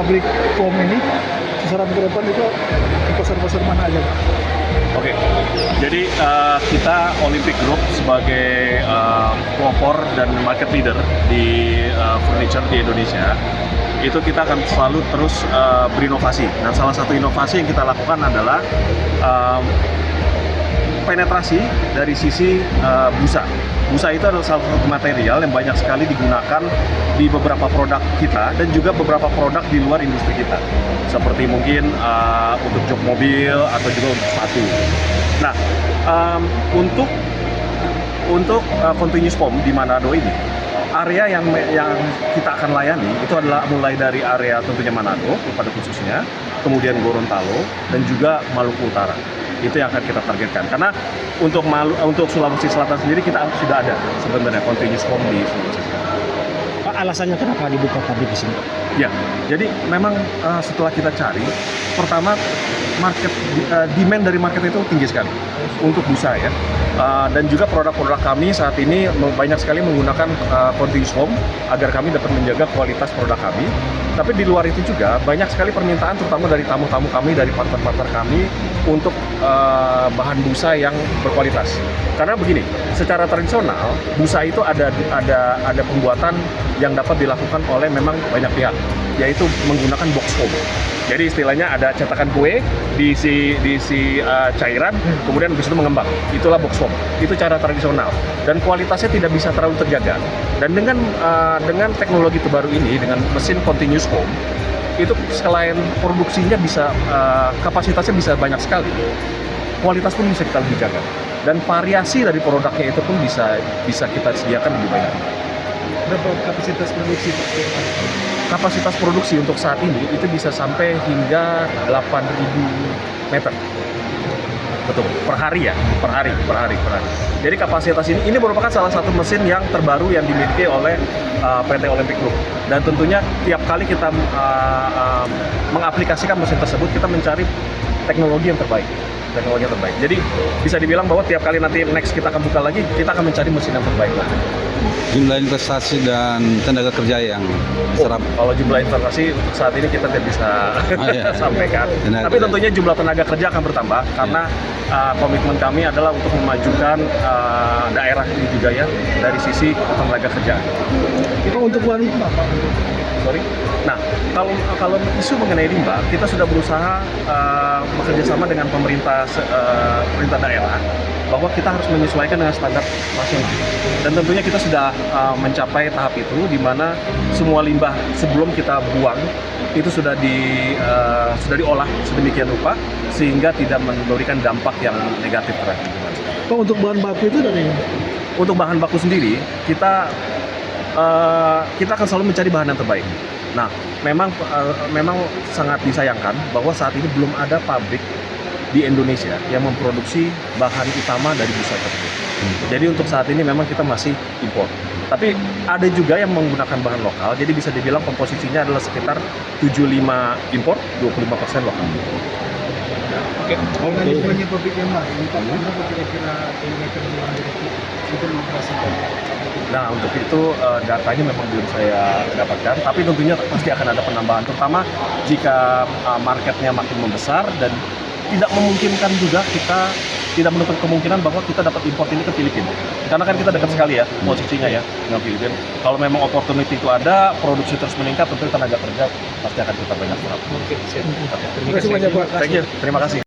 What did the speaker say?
pabrik foam ini, sasaran ke depan itu di pasar-pasar mana aja, Pak? Oke, jadi kita Olympic Group sebagai pelopor dan market leader di furniture di Indonesia, itu kita akan selalu terus berinovasi. Dan salah satu inovasi yang kita lakukan adalah penetrasi dari sisi busa. Busa itu adalah salah satu material yang banyak sekali digunakan di beberapa produk kita dan juga beberapa produk di luar industri kita. Seperti mungkin untuk jok mobil atau juga untuk sepatu. Nah, untuk continuous foam di Manado ini, area yang kita akan layani itu adalah mulai dari area tentunya Manado pada khususnya, kemudian Gorontalo dan juga Maluku Utara. Itu yang akan kita targetkan. Karena untuk Sulawesi Selatan sendiri kita sudah ada sebenarnya continuous foam di Sulawesi Selatan. Pak, alasannya kenapa dibuka pabrik di sini? Ya, jadi memang setelah kita cari, pertama demand dari market itu tinggi sekali untuk busa ya. Dan juga produk-produk kami saat ini banyak sekali menggunakan continuous foam agar kami dapat menjaga kualitas produk kami. Tapi di luar itu juga banyak sekali permintaan terutama dari tamu-tamu kami, dari partner-partner kami untuk bahan busa yang berkualitas. Karena begini, secara tradisional busa itu ada pembuatan yang dapat dilakukan oleh memang banyak pihak, yaitu menggunakan box foam. Jadi istilahnya ada cetakan kue, diisi cairan, kemudian habis itu mengembang. Itulah box foam. Itu cara tradisional dan kualitasnya tidak bisa terlalu terjaga. Dan dengan teknologi terbaru ini, dengan mesin continuous foam, itu selain produksinya bisa kapasitasnya bisa banyak sekali, kualitas pun bisa kita lebih jaga. Dan variasi dari produknya itu pun bisa kita sediakan lebih banyak. Berapa kapasitas produksi, Pak? Kapasitas produksi untuk saat ini itu bisa sampai hingga 8.000 meter. Betul, per hari ya, per hari. Jadi kapasitas ini merupakan salah satu mesin yang terbaru yang dimiliki oleh PT Olympic Group. Dan tentunya tiap kali kita mengaplikasikan mesin tersebut, kita mencari teknologi yang terbaik. Jadi bisa dibilang bahwa tiap kali nanti next kita akan buka lagi, kita akan mencari mesin yang terbaik lagi. Jumlah investasi dan tenaga kerja yang diserap. Kalau jumlah investasi untuk saat ini kita tidak bisa sampaikan. Tapi tentunya jumlah tenaga kerja akan bertambah karena komitmen kami adalah untuk memajukan daerah ini juga ya dari sisi tenaga kerja. Itu untuk bahan limbah, Pak? Sorry. Nah, kalau isu mengenai limbah, kita sudah berusaha bekerja sama dengan pemerintah daerah bahwa kita harus menyesuaikan dengan standar nasional. Dan tentunya kita sudah mencapai tahap itu di mana semua limbah sebelum kita buang itu sudah diolah sedemikian rupa sehingga tidak memberikan dampak yang negatif terhadap lingkungan. Pak, untuk bahan baku itu dari Untuk bahan baku sendiri kita akan selalu mencari bahan yang terbaik. Nah, memang sangat disayangkan bahwa saat ini belum ada pabrik di Indonesia yang memproduksi bahan utama dari busa tersebut. Jadi untuk saat ini memang kita masih impor. Tapi ada juga yang menggunakan bahan lokal, jadi bisa dibilang komposisinya adalah sekitar 75 impor, 25% lokal. Oke. Manajemennya pabrik yang baru, Pak, berapa kira-kira kilometer untuk mengoperasikan? Nah, untuk itu datanya memang belum saya dapatkan, tapi tentunya pasti akan ada penambahan, terutama jika marketnya makin membesar dan tidak memungkinkan juga kita tidak menutup kemungkinan bahwa kita dapat import ini ke Filipina. Karena kan kita dekat sekali ya posisinya ya dengan Filipina. Kalau memang opportunity itu ada, produksi terus meningkat, tentu tenaga kerja pasti akan kita banyak serap. Oke, siap. Terima kasih banyak, Pak. Terima kasih.